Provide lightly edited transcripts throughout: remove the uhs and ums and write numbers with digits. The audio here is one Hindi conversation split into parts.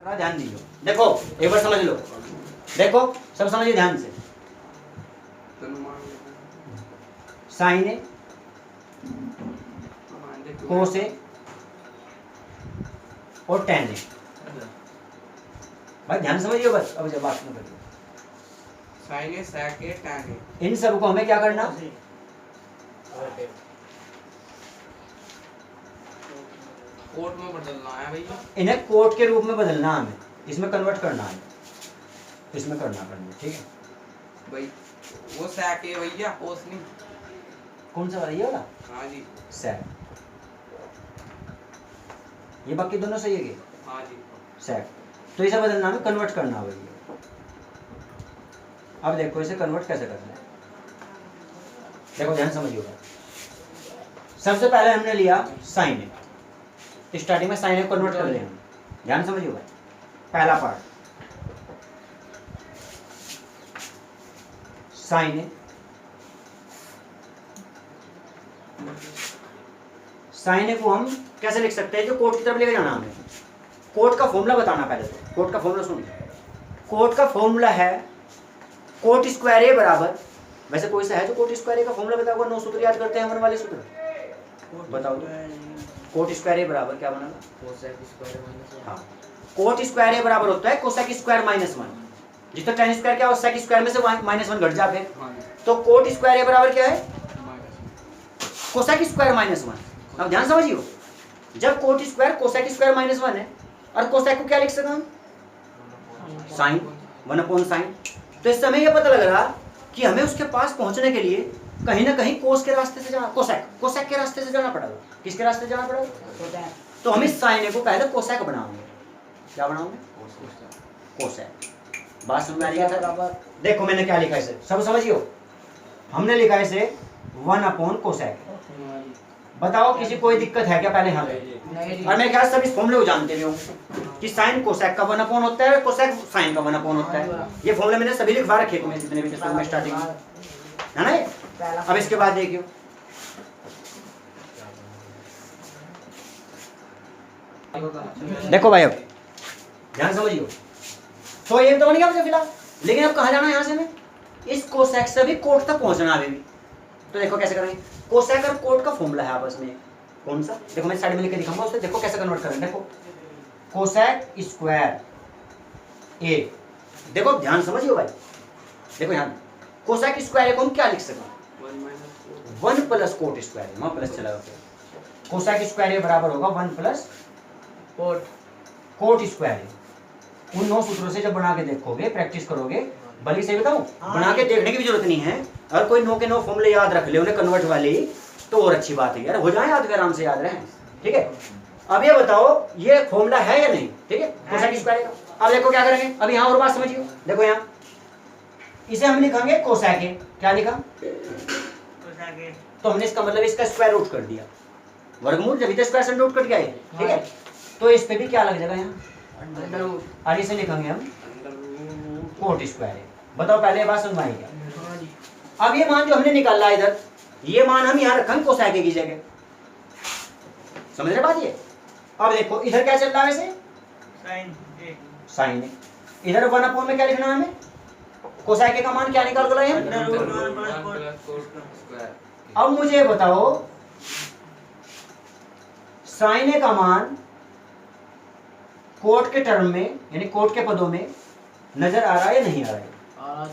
ध्यान दीजिए, देखो एक बार समझ लो, देखो सब समझिए ध्यान से। साइन ए, कोस ए और टेन ए। भाई ध्यान समझिए बस, अब जब बात में करिए। Sign A, sec A, tan A, इन सब को हमें क्या करना, कोट में बदलना है भैया। इन्हें कोट के रूप में बदलना है, हमें इसमें कन्वर्ट करना है, इसमें करना पड़ेगा, ठीक है भाई। वो सेक ए भैया, कोस नहीं। कौन सा वाला, ये वाला हाँ जी, सेक, ये बाकी दोनों सही है कि हाँ जी। सेक, तो इसे बदलना हमें, कन्वर्ट करना है भैया। अब देखो इसे कन्वर्ट कैसे करना है, देखो ध्यान समझिएगा। सबसे पहले हमने लिया साइन ए, स्टार्टिंग में साइन ए कन्वर्ट कर लिया हम, ध्यान समझिएगा। पहला पार्ट साइन ए, साइन ए को हम कैसे लिख सकते हैं, जो कोट की तरफ लेके जाना हमें। कोट का फॉर्मूला बताना पहले, तो कोट का फॉर्मूला सुनिए। कोट का फॉर्मूला है कोट स्क्वायर ए बराबर, वैसे कोई सा है जो कोट स्क्वायर ए का फॉर्मूला बताया हुआ, 9 सूत्र याद करते हैं हमारे वाले सूत्र, बताओ तो। कोट स्क्वायर ए बराबर क्या बनेगा, कोसेक स्क्वायर माइनस 1। हाँ, कोट स्क्वायर ए बराबर होता है कोसेक स्क्वायर माइनस 1, जिस तक टेन स्क्वायर क्या हो, सेक स्क्वायर में से माइनस 1 घट जा फिर, तो कोट स्क्वायर ए बराबर क्या है, कोसेक स्क्वायर माइनस 1। अब ध्यान समझिए, जब coat square cosec square minus 1 है, और कोसेक को क्या लिख सकते हम, साइन 1/sin। तो इससे हमें यह पता लग रहा कि हमें उसके पास पहुंचने के लिए कहीं ना कहीं कोस के रास्ते से जाना, कोसेक के रास्ते से जाना पड़ेगा। किसके रास्ते जाना पड़ेगा, तो हम इस साइन को पहले कोसेक बनाओगे, क्या बनाओगे, कोसेक। बात समझ में आ रही है बराबर। देखो मैंने क्या लिखा इसे, सब समझियो। हमने लिखा इसे 1/कोसेक। बताओ किसी कोई दिक्कत है क्या पहले यहाँ पे, और मेरे ख्याल से सब इस फॉर्मूले को जानते भी होंगे कि साइन कोसेक का 1/, होता है, कोसेक साइन का 1/, होता है। ये फॉर्मूले मैंने सभी लिखवा रखे हैं जितने भी टेस्ट में स्टार्टिंग में, है ना ये। अब इसके बाद देखियो, देखो भाई अब ध्यान समझियो। तो ये तो बन गया मुझे फिलहाल, लेकिन अब कहाँ जाना है, यहाँ से हमें इस कोसेक से भी कोट तक पहुंचना अभी भी। तो देखो कैसे करेंगे, कोसेक और कोट का फॉर्मूला है आपस में, कौन सा, देखो मैं साइड में लिख के दिखाऊंगा उससे, देखो कैसे कन्वर्ट करेंगे। देखो कोसेक स्क्वायर ए, देखो ध्यान समझिए भाई, देखो यहाँ कोसेक स्क्वायर को हम क्या लिख सकते, 1 प्लस कोट स्क्वायर, वहाँ प्लस चला गया। कोसेक स्क्वायर ए बराबर होगा 1 प्लस कोट स्क्वायर। उन 9 सूत्रों से जब बना के देखोगे, प्रैक्टिस करोगे, बल्कि सही बताऊं, बना के देखने की भी जरूरत नहीं है। अगर कोई 9 के 9 फॉर्मूले याद रख ले उन्हें कन्वर्ट वाली, तो और अच्छी बात है यार, हो जाए याद, आराम से याद रहे, ठीक है। अब ये बताओ ये फॉर्मूला है या नहीं, ठीक है, कोसेक स्क्वायर का। अब देखो क्या करेंगे, अब यहाँ और बात समझिए, देखो यहाँ इसे हम लिखेंगे कोसेक ए, क्या लिखा, तो हमने इसका मतलब इसका स्क्वायर रूट कर दिया, वर्गमूल, जब इधर स्क्वायर से रूट कट गया है, ठीक है। तो इस पे भी क्या लग जाएगा यहाँ, और इसे लिखेंगे हम कोट स्क्वायर है। बताओ पहले ये बात समझ में आई क्या। अब ये मान जो हमने निकाला इधर, ये मान हम यहाँ रखेंगे कोसेक ए की जगह, समझ रहे बात ये। अब देखो इधर क्या चल रहा है वैसे, साइन ए, इधर 1/, में क्या लिखना है हमें, कोसेक ए का मान क्या निकाल कर हम। अब मुझे बताओ साइन ए का मान कोट के टर्म में, यानी कोट के पदों में नजर आ रहा है या नहीं आ रहा है।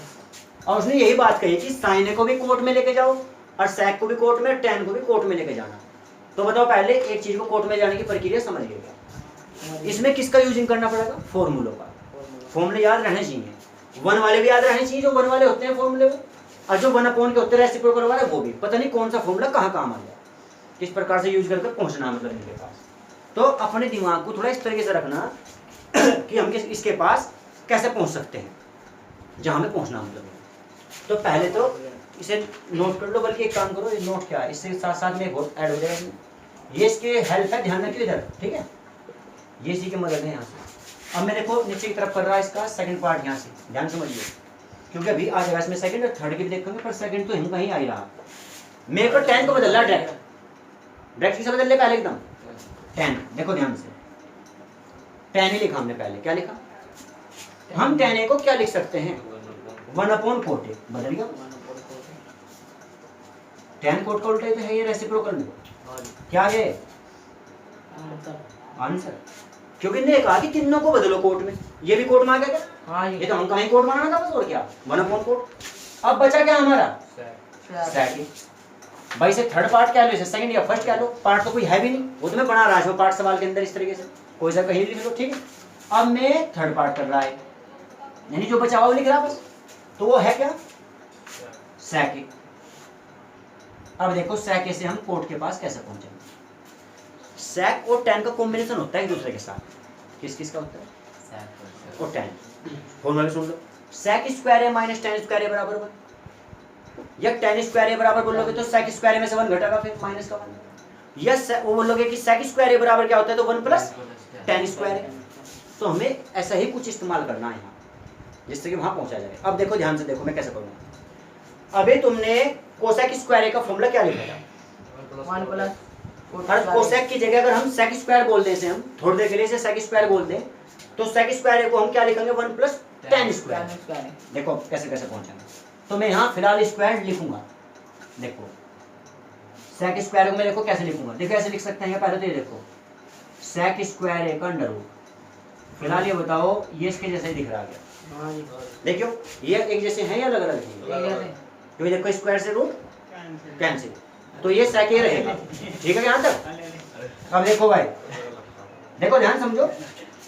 और उसने यही बात कही कि साइन ए को भी कोट में लेके जाओ, और सेक को भी कोट में, टेन को भी कोट में लेके जाना। तो बताओ पहले एक चीज को कोट में जाने की प्रक्रिया समझिएगा। इसमें किसका यूजिंग करना पड़ेगा, फॉर्मूलों का। फॉर्मूले याद रहने चाहिए, 1 वाले भी याद रहने चाहिए, जो 1 वाले होते हैं फॉर्मूले, और जो 1/के होते हैं रेसिप्रोकल वाले, वो भी पता नहीं कौन सा फॉर्मूला कहाँ काम आ जाए, किस प्रकार से यूज करके पहुंचना मतलब इनके पास। तो अपने दिमाग को थोड़ा इस तरीके से रखना कि हम इसके पास कैसे पहुंच सकते हैं, जहां हमें पहुंचना मतलब। तो पहले तो इसे नोट कर लो, बल्कि एक काम करो, ये नोट क्या है, इसके साथ साथ में बहुत ऐड हो जाएगा, ये इसके हेल्प है, ध्यान रखिए इधर, ठीक है, ये इसी की मदद है यहाँ से। अब मैं देखो नीचे की तरफ कर रहा है इसका सेकंड पार्ट, यहाँ से ध्यान समझिए, क्योंकि अभी आ जाएगा इसमें सेकंड और थर्ड की भी देखेंगे, पर सेकंड तो कहीं आ ही रहा। मेरे को 10 को बदल रहा डायरेक्ट, डायरेक्ट किसे बदल ले पहले एकदम 10, देखो ध्यान से, tan ही लिखा हमने पहले, क्या लिखा हम tan a को क्या लिख सकते हैं 1/cot a, बदल गया tan cot का उल्टा ही तो है ये रेसिप्रोकल में, क्या है आंसर, क्योंकि ने कहा कि तीनों को बदलो कोट में, ये भी कोट में आ गया क्या, हाँ ये तो हम कहीं कोट बनाना था बस, और क्या 1/cot। अब बचा क्या हमारा सेकंड, भाई इसे थर्ड पार्ट क्या लो, इसे सेकंड या फर्स्ट क्या लो, पार्ट तो कोई है भी नहीं, वो तो मैं बना रहा हूं पार्ट सवाल के अंदर इस तरीके से, कोई सा कहीं लिख लो, ठीक है। अब मैं थर्ड पार्ट कर रहा है, यानी जो बचा हुआ वो लिख रहा बस, तो वो है क्या सेक। अब देखो सेक से हम कोट के पास कैसे पहुंचेंगे, सेक और tan का कॉम्बिनेशन होता है एक दूसरे के साथ, किस किस का होता है सेक और tan, फॉर्मूला सुन लो, सेक स्क्वायर है माइनस tan स्क्वायर है बराबर 1, या tan स्क्वायर है बराबर बोलोगे तो सेक स्क्वायर में से 1 घटेगा फिर माइनस का 1, या वो बोलोगे कि सेक स्क्वायर है बराबर क्या होता है तो 1 प्लस tan स्क्वायर है। तो हमें ऐसा ही कुछ इस्तेमाल करना है यहाँ, जिससे कि वहां पहुंचा जाए। अब देखो ध्यान से देखो मैं कैसे करूंगा, अभी तुमने कोसेक स्क्वायर का फॉर्मूला क्या लिखा था 1 प्लस, हर कोसेक की जगह अगर हम सेक स्क्वायर बोल दें, इसे हम थोड़ी देर के लिए इसे सेक स्क्वायर बोल दें, तो सेक स्क्वायर को हम क्या लिखेंगे 1 प्लस tan स्क्वायर। देखो कैसे कैसे पहुंचेंगे, तो मैं यहाँ फिलहाल स्क्वायर लिखूंगा, देखो सेक स्क्वायर को मैं देखो कैसे लिखूंगा, देखो ऐसे लिख सकते हैं, पहले तो ये देखो सेक स्क्वायर का अंडर रूट, फिलहाल ये बताओ ये इसके जैसे ही दिख रहा है, देखियो ये एक जैसे हैं या अलग अलग हैं, क्योंकि देखो स्क्वायर से रूट कैंसिल, तो ये सेक ही रहेगा, ठीक है यहाँ तक। अब देखो भाई देखो ध्यान समझो,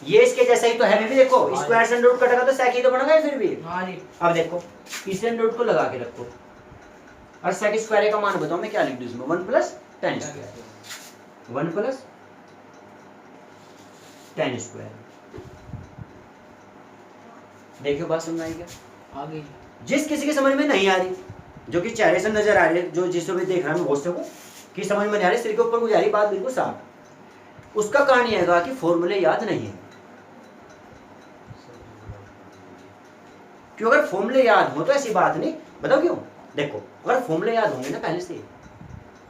ये इसके जैसा ही तो है, भी देखो स्क्वायर से रूट कटेगा तो सेक ही तो बनेगा फिर भी। अब देखो इस रूट को लगा के रखो और सेक स्क्वायर का मान बताओ मैं क्या लिख दूं इसमें 1 plus tan square, 1 plus tan square. देखियो बात समझ आई क्या, आगे जिस किसी की समझ में नहीं आ रही, जो कि चेहरे से नजर आ रही है, जो जिसको भी देख रहा है मैं बहुत से को कि समझ में नहीं आ रही, सिर के ऊपर गुजारी बात बिल्कुल साफ, उसका कारण यह है कि फॉर्मूले याद नहीं है, क्यों अगर फॉर्मूले याद हो तो ऐसी बात नहीं, बताओ क्यों, देखो अगर फॉर्मूले याद होंगे ना पहले से,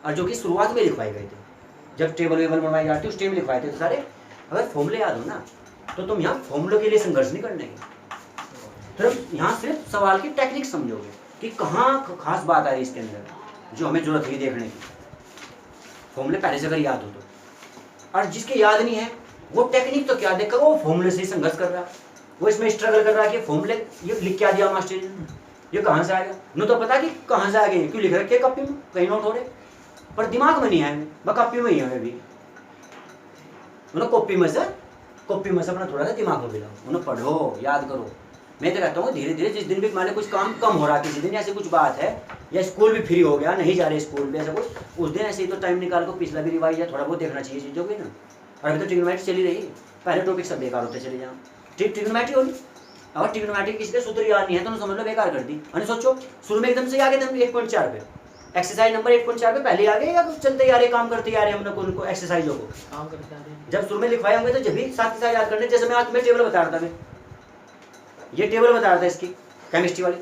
और जो कि शुरुआत में लिखवाए गए थे, जब टेबल वेबल बनवाई जाती उस टाइम लिखवाए थे तो सारे, अगर फॉर्मूले याद हो ना तो तुम यहाँ फॉर्मूलों के लिए संघर्ष नहीं करने के, तो यहाँ सिर्फ सवाल की टेक्निक समझोगे कि कहाँ खास बात आ रही है इसके अंदर, जो हमें जरूरत है देखने की, फॉर्मूले पहले से अगर याद हो तो, और जिसके याद नहीं है वो टेक्निक तो क्या देखकर वो फॉर्मूले से संघर्ष कर रहा है, वो इसमें स्ट्रगल कर रहा है कि फॉर्मूले ये लिख क्या दिया मास्टर ने, ये कहाँ से आ गया, न तो पता कि कहाँ से आ गए, क्यों लिख रखे कॉपी में कहीं नोट हो रहे, पर दिमाग में नहीं है, मैं कॉपी में ही हमें भी उन्हें कॉपी में से अपना थोड़ा सा दिमाग में मिला, उन्हें पढ़ो याद करो। मैं तो कहता हूँ धीरे धीरे जिस दिन भी मान कुछ काम कम हो रहा है, किसी दिन ऐसी कुछ बात है, या स्कूल भी फ्री हो गया नहीं जा रहे स्कूल भी ऐसा कुछ, उस दिन ऐसे ही तो टाइम निकाल को पिछला भी रिवाइज या थोड़ा बहुत देखना चाहिए चीज़ों की ना। और अभी तो ट्रिग्नोमेट्री चली रही, पहले टॉपिक सब बेकार होते चले जाओ, ट्रिग्नोमेट्री होगी, अगर ट्रिग्नोमेट्री किसी के सूत्र याद नहीं है तो समझ लो बेकार कर दी। अरे सोचो शुरू में एकदम से आ गए थे हम 1.4 पे, एक्सरसाइज नंबर 1.4 पे पहले आ गए या कुछ चलते आ रहे काम करते आ रहे हमने उनको एक्सरसाइजों को काम करते आ रहे, जब शुरू में लिखवाए होंगे तो जब भी साथ के साथ याद करने, जैसे मैं आज तुम्हें टेबल बता रहा था, मैं ये टेबल बता रहा था इसकी केमिस्ट्री वाली,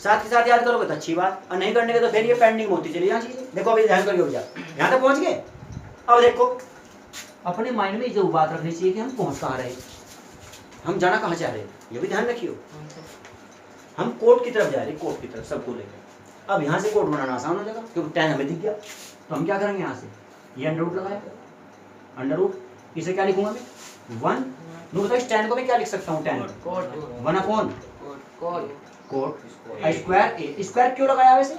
साथ के साथ याद करोगे तो अच्छी बात, और नहीं करने के तो फिर ये पेंडिंग होती चली जाए चीजें। देखो अभी ध्यान करके भैया यहाँ तक पहुंच गए। अब देखो अपने माइंड में जो बात रखनी चाहिए कि हम पहुंच कहाँ रहे, हम जाना कहाँ चाह रहे हैं, ये भी ध्यान रखियो। हम कोर्ट की तरफ जा रहे हैं, कोर्ट की तरफ सबको लेकर। अब यहाँ से कोर्ट बनाना आसान हो जाएगा क्योंकि tan हमें दिख गया, तो हम क्या करेंगे यहाँ से ये अंडर रूट लगाया, अंडर रूट इसे क्या लिखूंगा मैं 1, बताओ इस tan को मैं क्या लिख सकता हूँ, tan 1/कोट स्क्वायर क्यों लगाया वैसे,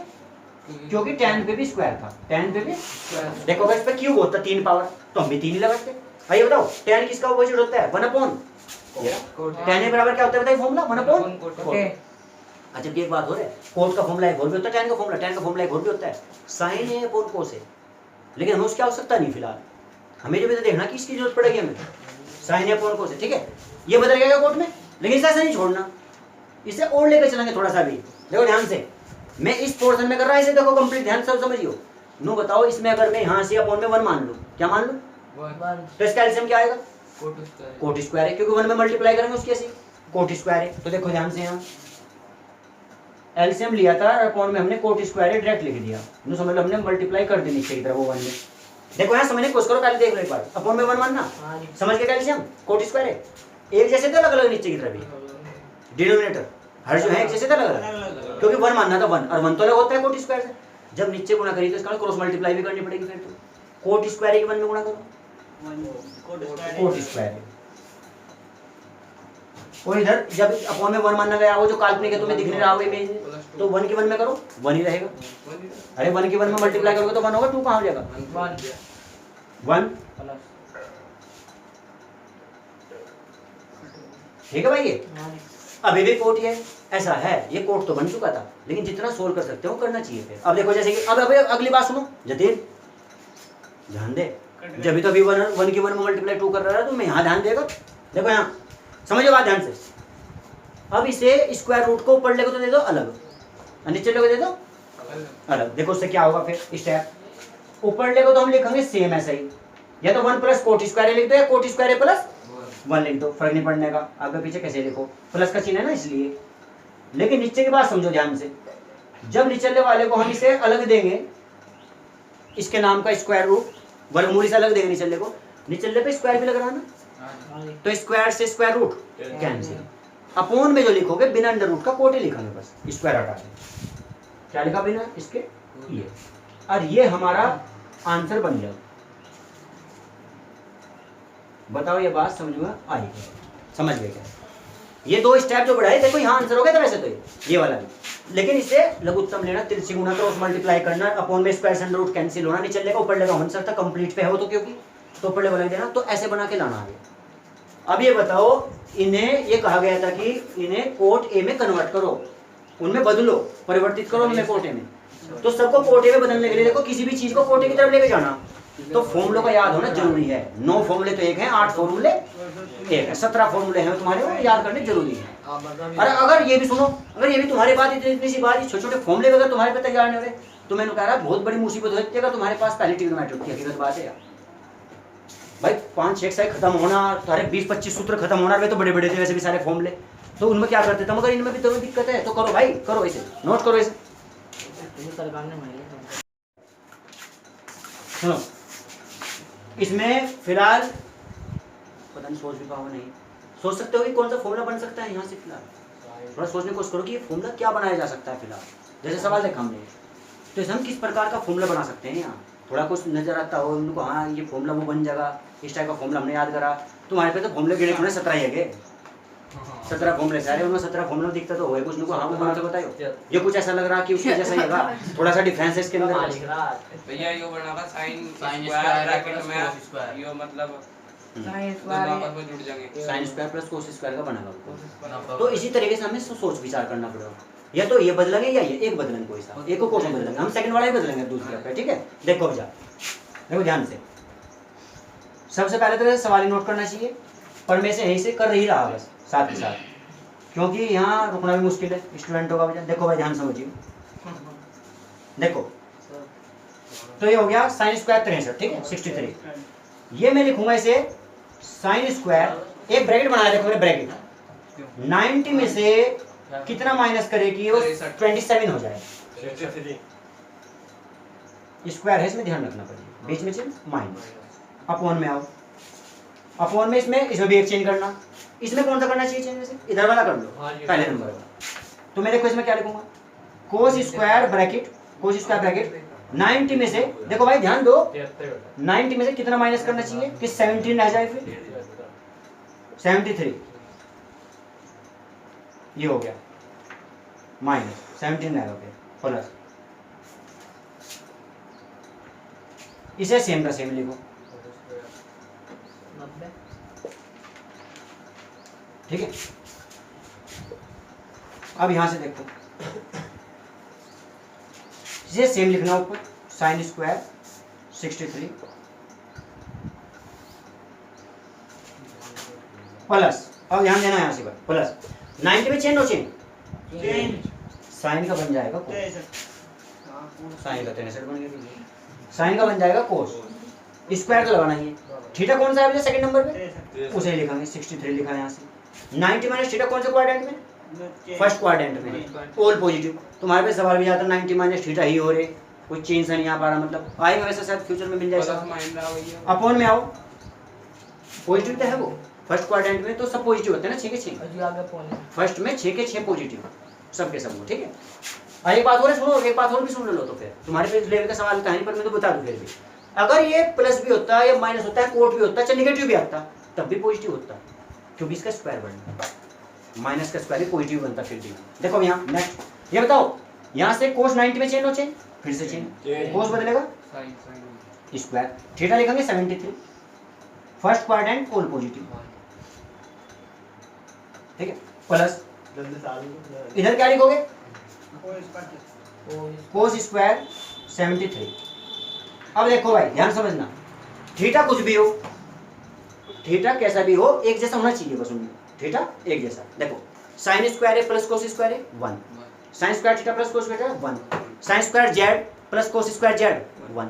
क्योंकि tan पे भी स्क्वायर था, tan पे भी देखो अगर इस पे क्यूब होता 3 पावर तो हम भी 3 ही लगाते। आइए बताओ tan किसका अपोजिट होता है 1/tan के बराबर क्या होता है बताइए फॉर्मूला 1/कोट। अच्छा एक बात हो रही है, कोट का फॉर्मूला एक और भी होता है, tan का फॉर्मूला एक और भी होता है, sin है अपॉन cos है, लेकिन हमें उसकी आवश्यकता नहीं फिलहाल, हमें जो भी तो देखना कि इसकी जरूरत पड़ेगी हमें, sin है अपॉन cos है, ठीक है ये बदल गया कोट में, लेकिन इसे ऐसा नहीं छोड़ना, इसे और लेकर चलेंगे थोड़ा सा भी। देखो ध्यान से मैं इस पोर्शन में कर रहा है, इसे देखो कंप्लीट ध्यान सब समझियो। नो बताओ इसमें अगर मैं यहाँ से अपॉन में 1 मान लूँ, क्या मान लूँ, तो इसका एलसीएम क्या आएगा कोट स्क्वायर है, क्योंकि 1 में मल्टीप्लाई करेंगे उसकी ऐसी कोट स्क्वायर है। तो देखो ध्यान से यहाँ एलसीएम लिया था अपॉन में हमने कोट स्क्वायर डायरेक्ट लिख दिया, नो समझ लो हमने मल्टीप्लाई कर दी नीचे की तरफ वो 1 में, देखो यहाँ समझने की कोशिश करो, पहले देख लो एक बार। अपॉन में 1 मानना, हाँ जी। समझ के कैल्शियम कोट स्क्वायर है एक जैसे थे, अलग अलग नीचे की तरफ ही डिनोमिनेटर हर जो है एक जैसे थे, अलग अलग, क्योंकि 1 मानना था 1 और 1 तो अलग होता है कोट स्क्वायर से। जब नीचे गुणा करी तो इसका क्रॉस मल्टीप्लाई भी करनी पड़ेगी, फिर तो कोट स्क्वायर के 1 में गुणा करो, कोट स्क्वायर। और इधर जब अपॉन में 1 मानना गया, वो जो काल्पनिक है तुम्हें दिख नहीं रहा होगा इमेज में, तो 1 की 1 में करो 1 ही रहेगा। अरे 1 की 1 में मल्टीप्लाई करोगे तो 1 होगा, 2 कहाँ हो जाएगा 1। ठीक है भाई, ये अभी भी कोट ये ऐसा है, ये कोट तो बन चुका था, लेकिन जितना सोल्व कर सकते हो करना चाहिए। फिर अब देखो जैसे कि अब अगली बात सुनो जतीन, ध्यान दे। जब भी तो अभी 1 की 1 में मल्टीप्लाई 2 कर रहा है, तो मैं यहाँ ध्यान देगा। देखो यहाँ समझो बात ध्यान से। अब इसे स्क्वायर रूट को ऊपर लेकर तो दे दो अलग, नीचे लेकर दे दो अलग। देखो उससे क्या होगा फिर स्टेप। ऊपर लेकर तो हम लिखेंगे सेम ऐसा ही, या तो 1 प्लस कोट स्क्वायर लिख दो, या कोट स्क्वायर प्लस 1 लिख दो, फर्क नहीं पड़ने का। आगे पीछे कैसे लिखो, प्लस का चिन्ह है ना इसलिए। लेकिन नीचे की बात समझो ध्यान से। जब निचले वाले को हम इसे अलग देंगे, इसके नाम का स्क्वायर रूट वर्गमूल से अलग देंगे निचले को, निचले पे स्क्वायर भी लग रहा है ना, तो स्क्वायर से स्क्वायर रूट कैंसिल। अपॉन में जो लिखोगे बिना अंडर रूट का कोट ही लिखेंगे, बस स्क्वायर हटा के। क्या लिखा बिना इसके ये, और ये हमारा आंसर बन जाएगा। बताओ ये बात समझ में आई, समझ गए क्या? ये 2 स्टेप जो बढ़ाए, देखो यहाँ आंसर हो गया था वैसे तो ये वाला भी, लेकिन इसे लघुत्तम लेना, तिरछी गुना क्रॉस मल्टीप्लाई करना, अपॉन में स्क्वायर से अंडर रूट कैंसिल होना, नीचे लेगा ऊपर लेगा, आंसर था कंप्लीट पे है वो तो, क्योंकि तो ऊपर लेवल देना, तो ऐसे बना के लाना आगे। अब ये बताओ, इन्हें ये कहा गया था कि इन्हें कोट ए में कन्वर्ट करो, उनमें बदलो, परिवर्तित करो उनमें कोट ए में। तो सबको कोट ए में बदलने के लिए देखो किसी भी चीज को कोट ए की तरफ लेके जाना, तो फॉर्मूलों का याद होना जरूरी है। 9 फॉर्मूले तो एक हैं, 8 फॉर्मूले एक है, 17 फॉर्मूले हैं तुम्हारे, वो याद करने जरूरी है। अरे अगर ये भी सुनो, अगर ये भी तुम्हारे पास इतनी सी बात, छोटे छोटे फॉर्मूले अगर तुम्हारे पे तैयार नहीं हो रहे, तो मैंने कह रहा बहुत बड़ी मुसीबत हो सकती है अगर तुम्हारे पास पहले ट्रिग्नोमेट्री की। हकीकत बात है यार भाई, 5-6 एक्सरसाइज खत्म होना, सारे 20-25 सूत्र खत्म होना, वे तो बड़े बड़े थे वैसे भी सारे फॉर्मूले, तो उनमें क्या करते थे। मगर इनमें भी तो दिक्कत है, तो करो भाई, करो इसे, नोट करो इसे। सुनो, इसमें फिलहाल पता नहीं सोच भी पाओगे नहीं, सोच सकते हो कि कौन सा फॉर्मूला बन सकता है यहाँ से। फिलहाल थोड़ा सोचने की कोशिश करो कि ये फॉर्मूला क्या बनाया जा सकता है। फिलहाल जैसे सवाल देखा हमने, तो इसे हम किस प्रकार का फॉर्मूला बना सकते हैं। यहाँ थोड़ा कुछ नजर आता हो उनको, हाँ ये फॉर्मूला वो बन जाएगा, इस टाइप का फॉर्मूला हमने याद करा। तुम्हारे पे तो फॉर्मूले गिने थोड़े 17 ही है, 17 फॉर्मूले सारे, उनमें 17 फॉर्मूला दिखता तो होगा कुछ को। हाँ वो बना तो बताओ, ये कुछ ऐसा लग रहा कि उसके जैसा ही होगा, थोड़ा सा डिफरेंस है इसके अंदर। भैया यो बनागा साइन स्क्वायर ब्रैकेट में, यो मतलब दोनों आपस में जुड़ जाएंगे, sine square plus cos square का बनेगा। तो इसी तरीके से हमें सोच विचार करना पड़ेगा, या तो ये बदलेंगे या ये, एक बदलेंगे कोई सा, एक को कोस में बदलेंगे, हम सेकंड वाला ही बदलेंगे दूसरे पे। ठीक है, देखो भैया, देखो ध्यान से। सबसे पहले तो सवाल ही नोट करना चाहिए, पर मैं से यहीं से कर ही रहा बस साथ ही साथ, क्योंकि यहाँ रुकना भी मुश्किल है स्टूडेंटों का। देखो भाई ध्यान समझिए, देखो तो ये हो गया साइन स्क्वायर 63, ठीक है 63। ये मैं लिखूंगा इसे साइन स्क्वायर, एक ब्रैकेट बनाया, देखो मैंने ब्रैकेट 90 में से कितना माइनस करेगी वो 27 हो जाए। स्क्वायर है इसमें ध्यान रखना पड़ेगा, बीच में चेंज माइनस, अपॉन में आओ, अपॉन में इसमें भी एक चेंज करना। इसमें कौन सा करना चाहिए चेंज, वैसे इधर वाला कर लो पहले नंबर का। तो मैं देखो इसमें क्या लिखूंगा, cos square bracket, cos square bracket 90 में से, देखो भाई ध्यान दो, 90 में से कितना माइनस करना चाहिए कि 17 रह जाए, फिर 73 ये हो गया, माइनस 17 रहेगा, फिर प्लस, इसे सेम का सेम लिखो। ठीक है, अब यहां से देखो, इसे सेम लिखना ऊपर, साइन स्क्वायर 63 प्लस, अब ध्यान देना यहां से प्लस 90 में चेंज हो, चेंज साइन का बन जाएगा कोस, साइन का 63 बन गया, साइन का बन जाएगा कोस, स्क्वायर का लगाना है। थीटा कौन सा है सेकंड नंबर पे, उसे लिखेंगे 63 लिखा है यहाँ से। 90 माइनस थीटा कौन से क्वाड्रेंट में, फर्स्ट क्वाड्रेंट में, ऑल पॉजिटिव। तुम्हारे पे सवाल भी आता है 90 माइनस थीटा ही हो रहे, कोई चेंज से नहीं आ पा रहा, मतलब आएगा वैसे शायद फ्यूचर में मिल प्लस जाएगा। माइनस वही है। अपॉन में आओ, पॉजिटिव तो है वो, फर्स्ट क्वाड्रेंट में तो सब पॉजिटिव होते हैं ना, 6 के 6, और जो आगे पॉइंट फर्स्ट में 6 के 6 पॉजिटिव सब के सब, ठीक है। एक बात और है, सुनो, एक बात और भी सुन लो, तो फिर तुम्हारे पे लेवल का सवाल था नहीं, पर मैं तो बता दूं फिर भी, अगर ये प्लस भी होता है या माइनस होता है, कोट भी होता है, चाहे नेगेटिव भी आता तब भी पॉजिटिव होता, क्योंकि इसका स्क्वायर बनता, माइनस का स्क्वायर भी पॉजिटिव बनता फिर भी। देखो यहाँ नेक्स्ट ये बताओ, यहाँ से कोस 90 में चेंज हो, चेंज फिर से चेंज, कोस बदलेगा साइन स्क्वायर, थीटा लिखेंगे 73, फर्स्ट क्वाड्रेंट कोल पॉजिटिव, ठीक है, प्लस इधर क्या लिखोगे, कोस स्क्वायर 73। अब देखो भाई ध्यान समझना, थीटा कुछ भी हो, थीटा कैसा भी हो एक जैसा होना चाहिए, बस उनमें थीटा एक जैसा। देखो साइन स्क्वायर है प्लस कोस स्क्वायर है 1, sine square theta plus cos square 1, sine square Z plus cos square Z 1,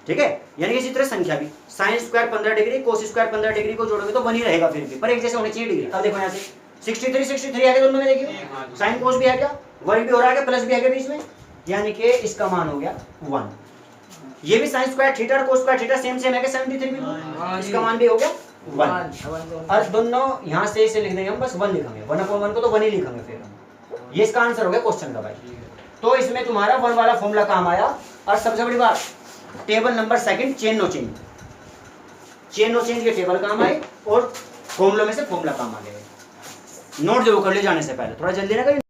ठीक है। यानी इसी तरह संख्या भी sine square 15 degree cos square 15 degree को जोड़ोगे तो 1 ही रहेगा फिर भी, पर एक जैसे होने चाहिए डिग्री। अब देखो यहाँ से 63 63 आ गया दोनों में, देखिए साइन कोस भी है क्या, वर्ग भी हो रहा है, प्लस भी है क्या बीच में, यानी कि इसका मान हो गया 1। ये भी साइन स्क्वायर थीटा और cos square theta same same है क्या 73 भी, इसका मान भी हो गया 1। और दोनों यहाँ से इसे लिख देंगे हम, बस 1 लिखेंगे, 1/1 को तो 1 ही लिखेंगे फिर हम। ये इसका आंसर हो गया क्वेश्चन का भाई। तो इसमें तुम्हारा 1 वाला फॉर्मूला काम आया। और सबसे बड़ी बात, table number second chain no change, chain no change के टेबल काम आए और फॉर्मूला में से फॉर्मूला काम आ गया। नोट जरूर कर ले जाने से पहले, थोड़ा जल्दी ना करिए।